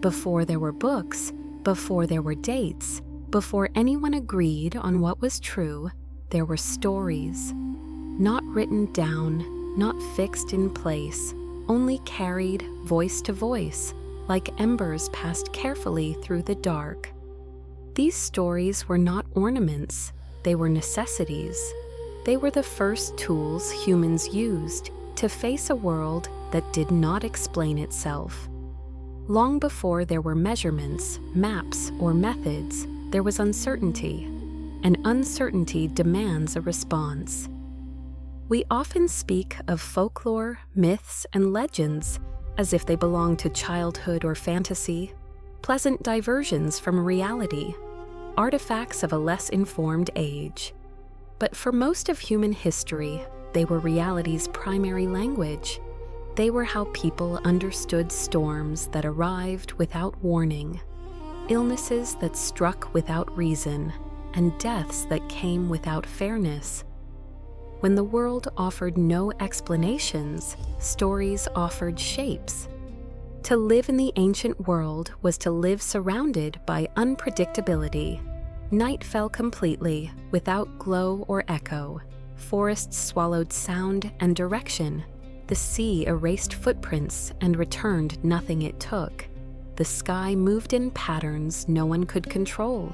Before there were books, before there were dates, before anyone agreed on what was true, there were stories. Not written down, not fixed in place, only carried voice to voice, like embers passed carefully through the dark. These stories were not ornaments, they were necessities. They were the first tools humans used to face a world that did not explain itself. Long before there were measurements, maps, or methods, there was uncertainty, and uncertainty demands a response. We often speak of folklore, myths, and legends as if they belong to childhood or fantasy, pleasant diversions from reality, artifacts of a less informed age. But for most of human history, they were reality's primary language. They were how people understood storms that arrived without warning, illnesses that struck without reason, and deaths that came without fairness. When the world offered no explanations, stories offered shapes. To live in the ancient world was to live surrounded by unpredictability. Night fell completely, without glow or echo. Forests swallowed sound and direction. The sea erased footprints and returned nothing it took. The sky moved in patterns no one could control.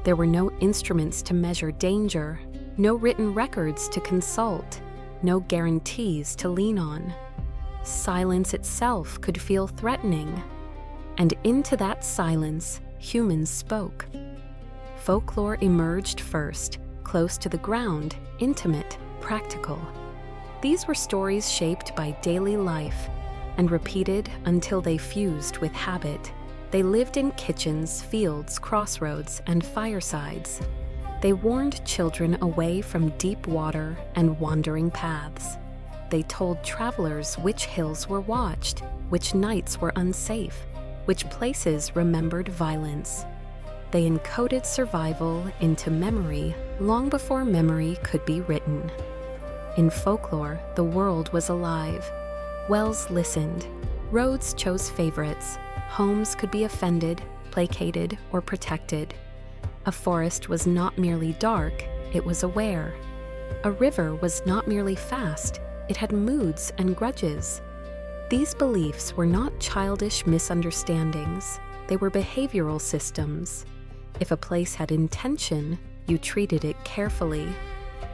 There were no instruments to measure danger, no written records to consult, no guarantees to lean on. Silence itself could feel threatening, and into that silence, humans spoke. Folklore emerged first, close to the ground, intimate, practical. These were stories shaped by daily life and repeated until they fused with habit. They lived in kitchens, fields, crossroads, and firesides. They warned children away from deep water and wandering paths. They told travelers which hills were watched, which nights were unsafe, which places remembered violence. They encoded survival into memory long before memory could be written. In folklore, the world was alive. Wells listened. Roads chose favorites. Homes could be offended, placated, or protected. A forest was not merely dark, it was aware. A river was not merely fast, it had moods and grudges. These beliefs were not childish misunderstandings, they were behavioral systems. If a place had intention, you treated it carefully.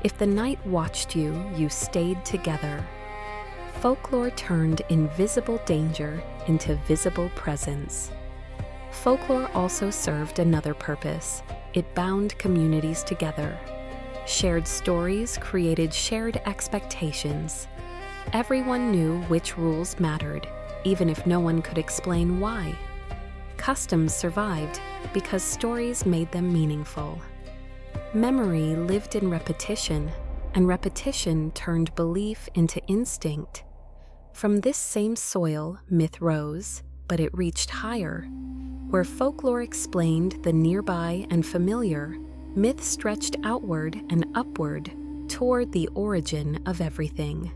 If the night watched you, you stayed together. Folklore turned invisible danger into visible presence. Folklore also served another purpose. It bound communities together. Shared stories created shared expectations. Everyone knew which rules mattered, even if no one could explain why. Customs survived because stories made them meaningful. Memory lived in repetition, and repetition turned belief into instinct. From this same soil, myth rose, but it reached higher. Where folklore explained the nearby and familiar, myth stretched outward and upward toward the origin of everything.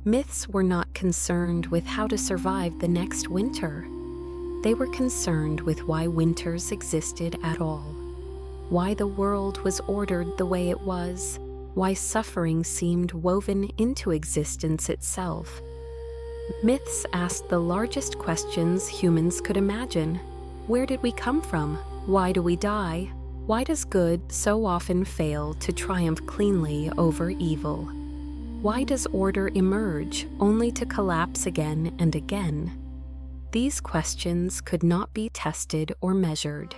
Myths were not concerned with how to survive the next winter. They were concerned with why winters existed at all, why the world was ordered the way it was, why suffering seemed woven into existence itself. Myths asked the largest questions humans could imagine. Where did we come from? Why do we die? Why does good so often fail to triumph cleanly over evil? Why does order emerge only to collapse again and again? These questions could not be tested or measured.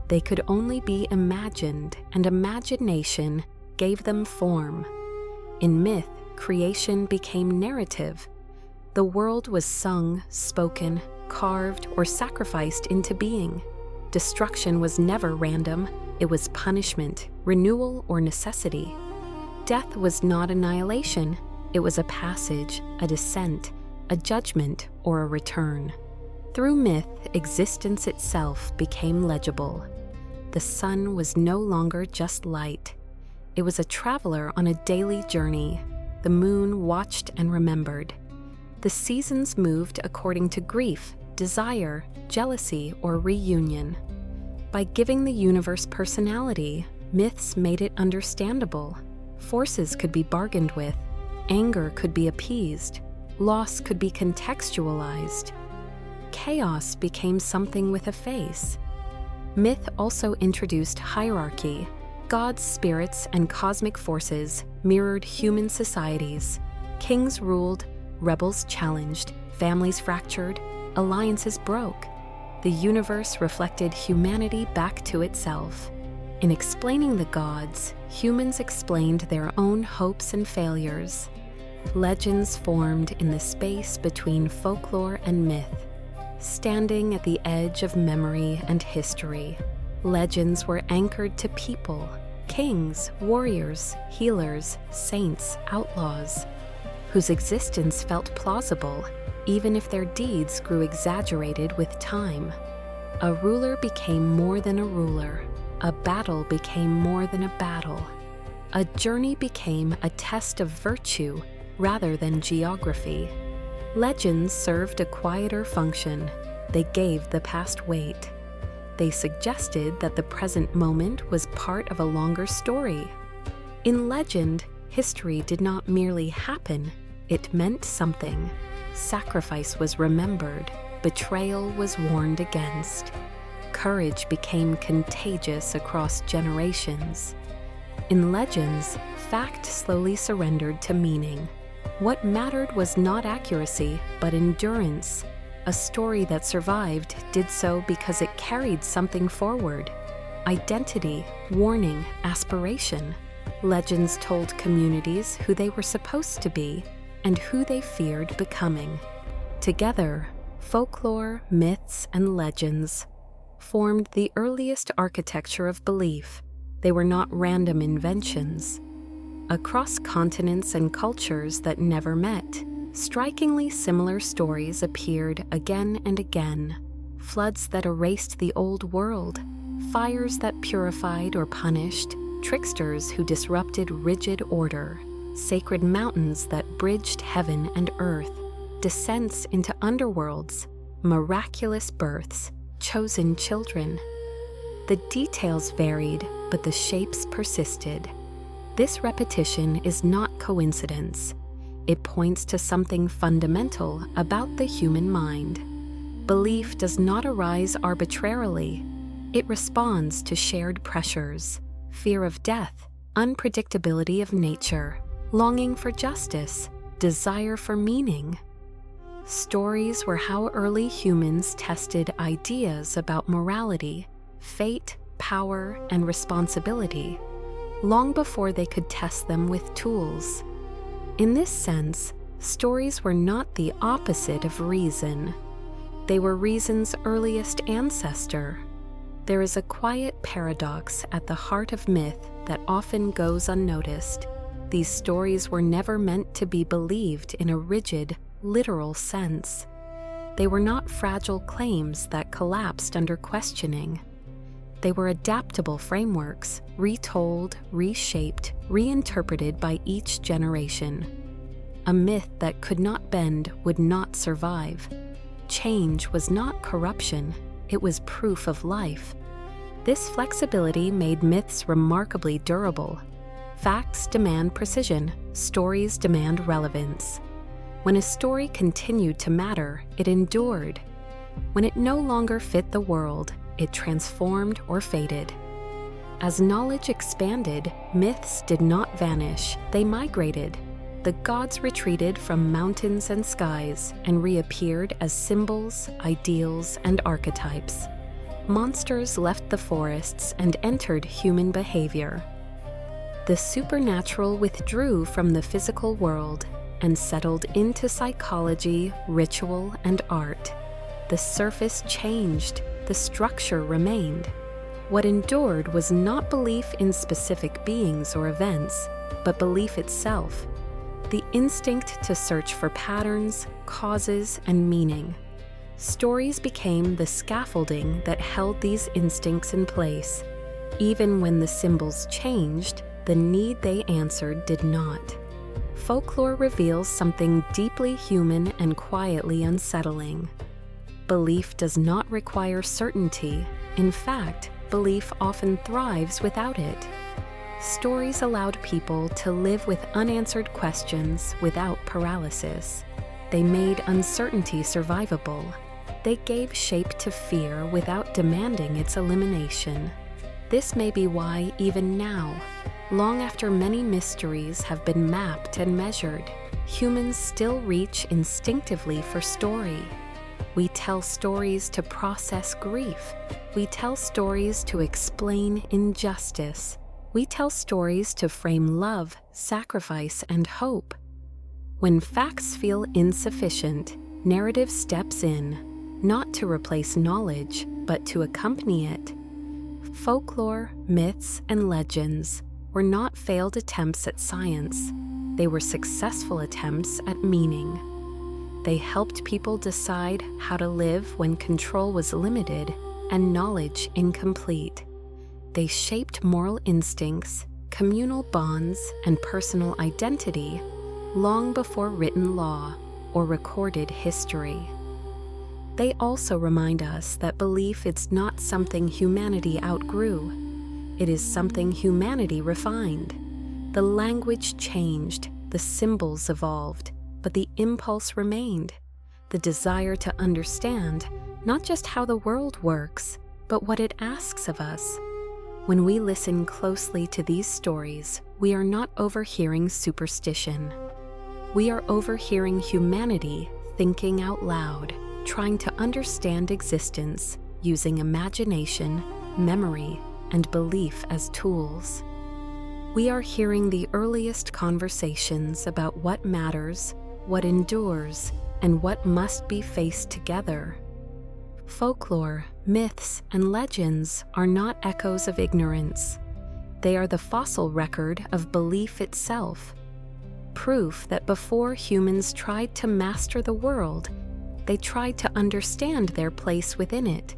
They could only be imagined, and imagination gave them form. In myth, creation became narrative. The world was sung, spoken, carved, or sacrificed into being. Destruction was never random. It was punishment, renewal, or necessity. Death was not annihilation. It was a passage, a descent, a judgment, or a return. Through myth, existence itself became legible. The sun was no longer just light. It was a traveler on a daily journey. The moon watched and remembered. The seasons moved according to grief, desire, jealousy, or reunion. By giving the universe personality, myths made it understandable. Forces could be bargained with, anger could be appeased, loss could be contextualized. Chaos became something with a face. Myth also introduced hierarchy. Gods, spirits, and cosmic forces mirrored human societies. Kings ruled, rebels challenged, families fractured, alliances broke. The universe reflected humanity back to itself. In explaining the gods, humans explained their own hopes and failures. Legends formed in the space between folklore and myth, standing at the edge of memory and history. Legends were anchored to people, kings, warriors, healers, saints, outlaws, whose existence felt plausible, even if their deeds grew exaggerated with time. A ruler became more than a ruler. A battle became more than a battle. A journey became a test of virtue rather than geography. Legends served a quieter function. They gave the past weight. They suggested that the present moment was part of a longer story. In legend, history did not merely happen, it meant something. Sacrifice was remembered, betrayal was warned against. Courage became contagious across generations. In legends, fact slowly surrendered to meaning. What mattered was not accuracy, but endurance. A story that survived did so because it carried something forward. Identity, warning, aspiration. Legends told communities who they were supposed to be and who they feared becoming. Together, folklore, myths, and legends formed the earliest architecture of belief. They were not random inventions. Across continents and cultures that never met, strikingly similar stories appeared again and again. Floods that erased the old world, fires that purified or punished, tricksters who disrupted rigid order, sacred mountains that bridged heaven and earth, descents into underworlds, miraculous births, chosen children. The details varied, but the shapes persisted. This repetition is not coincidence. It points to something fundamental about the human mind. Belief does not arise arbitrarily. It responds to shared pressures, fear of death, unpredictability of nature, longing for justice, desire for meaning. Stories were how early humans tested ideas about morality, fate, power, and responsibility, long before they could test them with tools. In this sense, stories were not the opposite of reason. They were reason's earliest ancestor. There is a quiet paradox at the heart of myth that often goes unnoticed. These stories were never meant to be believed in a rigid, literal sense. They were not fragile claims that collapsed under questioning. They were adaptable frameworks, retold, reshaped, reinterpreted by each generation. A myth that could not bend would not survive. Change was not corruption, it was proof of life. This flexibility made myths remarkably durable. Facts demand precision, stories demand relevance. When a story continued to matter, it endured. When it no longer fit the world, it transformed or faded. As knowledge expanded, myths did not vanish, they migrated. The gods retreated from mountains and skies and reappeared as symbols, ideals, and archetypes. Monsters left the forests and entered human behavior. The supernatural withdrew from the physical world and settled into psychology, ritual, and art. The surface changed, the structure remained. What endured was not belief in specific beings or events, but belief itself. The instinct to search for patterns, causes, and meaning. Stories became the scaffolding that held these instincts in place. Even when the symbols changed, the need they answered did not. Folklore reveals something deeply human and quietly unsettling. Belief does not require certainty. In fact, belief often thrives without it. Stories allowed people to live with unanswered questions without paralysis. They made uncertainty survivable. They gave shape to fear without demanding its elimination. This may be why, even now, long after many mysteries have been mapped and measured, humans still reach instinctively for story. We tell stories to process grief. We tell stories to explain injustice. We tell stories to frame love, sacrifice, and hope. When facts feel insufficient, narrative steps in, not to replace knowledge, but to accompany it. Folklore, myths, and legends were not failed attempts at science. They were successful attempts at meaning. They helped people decide how to live when control was limited and knowledge incomplete. They shaped moral instincts, communal bonds, and personal identity long before written law or recorded history. They also remind us that belief is not something humanity outgrew. It is something humanity refined. The language changed, the symbols evolved, but the impulse remained. The desire to understand not just how the world works, but what it asks of us. When we listen closely to these stories, we are not overhearing superstition. We are overhearing humanity thinking out loud, trying to understand existence using imagination, memory, and belief as tools. We are hearing the earliest conversations about what matters, what endures, and what must be faced together. Folklore, myths, and legends are not echoes of ignorance. They are the fossil record of belief itself. Proof that before humans tried to master the world, they tried to understand their place within it.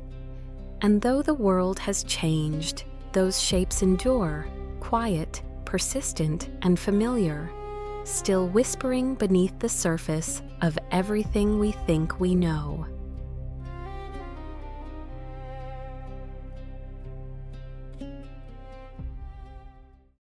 And though the world has changed, those shapes endure, quiet, persistent, and familiar, still whispering beneath the surface of everything we think we know.